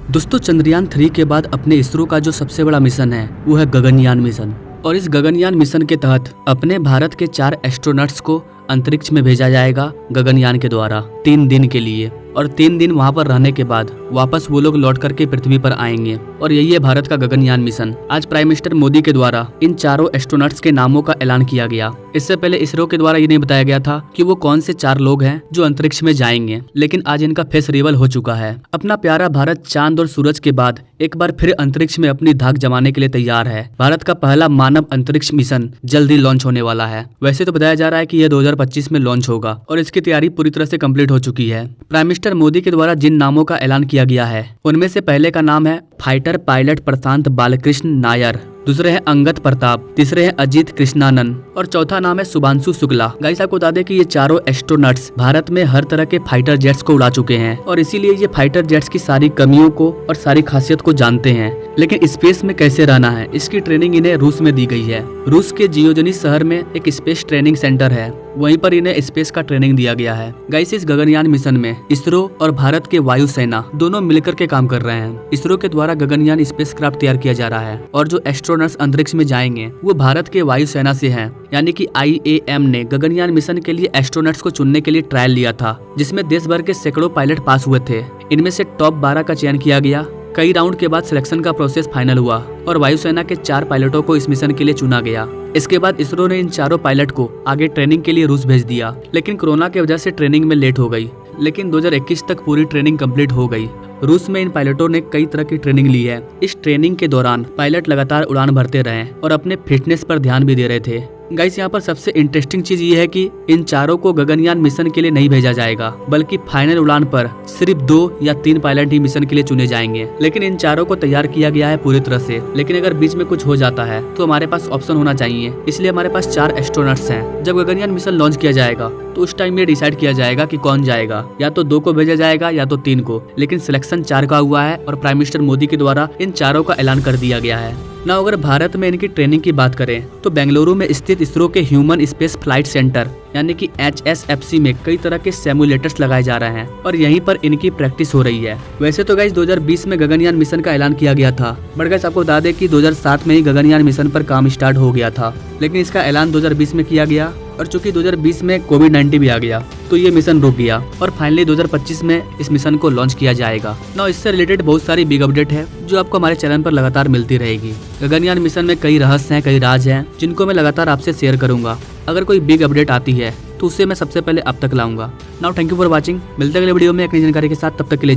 दोस्तों, चंद्रयान 3 के बाद अपने इसरो का जो सबसे बड़ा मिशन है वो है गगनयान मिशन। और इस गगनयान मिशन के तहत अपने भारत के 4 एस्ट्रोनॉट्स को अंतरिक्ष में भेजा जाएगा गगनयान के द्वारा 3 दिन के लिए। और 3 दिन वहां पर रहने के बाद वापस वो लोग लौट करके पृथ्वी पर आएंगे। और यही है भारत का गगनयान मिशन। आज प्राइम मिनिस्टर मोदी के द्वारा इन चारों एस्ट्रोनॉट्स के नामों का ऐलान किया गया। इससे पहले इसरो के द्वारा ये नहीं बताया गया था कि वो कौन से 4 लोग हैं जो अंतरिक्ष में जाएंगे, लेकिन आज इनका फेस रिवील हो चुका है। अपना प्यारा भारत चांद और सूरज के बाद एक बार फिर अंतरिक्ष में अपनी धाक जमाने के लिए तैयार है। भारत का पहला मानव अंतरिक्ष मिशन जल्द ही लॉन्च होने वाला है। वैसे तो बताया जा रहा है कि यह 2025 में लॉन्च होगा और इसकी तैयारी पूरी तरह से कंप्लीट हो चुकी है। प्राइम मिनिस्टर मोदी के द्वारा जिन नामों का ऐलान किया गया है उनमें से पहले का नाम है फाइटर पायलट प्रशांत बालकृष्ण नायर, दूसरे हैं अंगद प्रताप, तीसरे हैं अजीत कृष्णानंद और चौथा नाम है शुभांशु शुक्ला। गाइस, आपको बता दें कि ये चारों एस्ट्रोनॉट्स भारत में हर तरह के फाइटर जेट्स को उड़ा चुके हैं और इसीलिए ये फाइटर जेट्स की सारी कमियों को और सारी खासियत को जानते हैं। लेकिन स्पेस में कैसे रहना है इसकी ट्रेनिंग इन्हें रूस में दी गई है। रूस के जियोजनी शहर में एक स्पेस ट्रेनिंग सेंटर है, वहीं पर इन्हें स्पेस का ट्रेनिंग दिया गया है। गाइस, इस गगनयान मिशन में इसरो और भारत के वायुसेना दोनों मिलकर के काम कर रहे हैं। इसरो के द्वारा गगनयान स्पेसक्राफ्ट तैयार किया जा रहा है और जो एस्ट्रोनॉट्स अंतरिक्ष में जाएंगे वो भारत के वायुसेना से हैं। यानी कि IAM ने गगनयान मिशन के लिए एस्ट्रोनॉट्स को चुनने के लिए ट्रायल लिया था, जिसमें देश भर के सैकड़ों पायलट पास हुए थे। इनमें से टॉप 12 का चयन किया गया। कई राउंड के बाद सिलेक्शन का प्रोसेस फाइनल हुआ और वायुसेना के 4 पायलटों को इस मिशन के लिए चुना गया। इसके बाद इसरो ने इन चारों पायलट को आगे ट्रेनिंग के लिए रूस भेज दिया, लेकिन कोरोना की वजह से ट्रेनिंग में लेट हो गई। लेकिन 2021 तक पूरी ट्रेनिंग कंप्लीट हो गई। रूस में इन पायलटों ने कई तरह की ट्रेनिंग ली है। इस ट्रेनिंग के दौरान पायलट लगातार उड़ान भरते रहे और अपने फिटनेस पर ध्यान भी दे रहे थे। गाइस, यहाँ पर सबसे इंटरेस्टिंग चीज ये है कि इन चारों को गगनयान मिशन के लिए नहीं भेजा जाएगा, बल्कि फाइनल उड़ान पर सिर्फ 2 या 3 पायलट ही मिशन के लिए चुने जाएंगे। लेकिन इन चारों को तैयार किया गया है पूरी तरह से। लेकिन अगर बीच में कुछ हो जाता है तो हमारे पास ऑप्शन होना चाहिए, इसलिए हमारे पास 4 एस्ट्रोनॉट्स हैं। जब गगनयान मिशन लॉन्च किया जाएगा तो उस टाइम ये डिसाइड किया जाएगा कि कौन जाएगा, या तो 2 को भेजा जाएगा या तो 3 को। लेकिन सिलेक्शन 4 का हुआ है और प्राइम मिनिस्टर मोदी के द्वारा इन चारों का ऐलान कर दिया गया है। ना अगर भारत में इनकी ट्रेनिंग की बात करें तो बेंगलुरु में स्थित इसरो के ह्यूमन स्पेस फ्लाइट सेंटर यानी कि HSFC में कई तरह के सिमुलेटर्स लगाए जा रहे हैं और यहीं पर इनकी प्रैक्टिस हो रही है। वैसे तो गाइस 2020 में गगनयान मिशन का ऐलान किया गया था, बट गाइस आपको बता दें कि 2007 में ही गगनयान मिशन पर काम स्टार्ट हो गया था, लेकिन इसका ऐलान 2020 में किया गया। और चूंकि 2020 में कोविड-19 भी आ गया तो ये मिशन रुक गया और फाइनली 2025 में इस मिशन को लॉन्च किया जाएगा। ना इससे रिलेटेड बहुत सारी बिग अपडेट है जो आपको हमारे चैनल पर लगातार मिलती रहेगी। गगनयान मिशन में कई रहस्य हैं, कई राज हैं, जिनको मैं लगातार आपसे शेयर करूंगा। अगर कोई बिग अपडेट आती है तो उससे मैं सबसे पहले अब तक लाऊंगा। Now thank you for watching. मिलते हैं अगले वीडियो में एक नई जानकारी के साथ, तब तक के लिए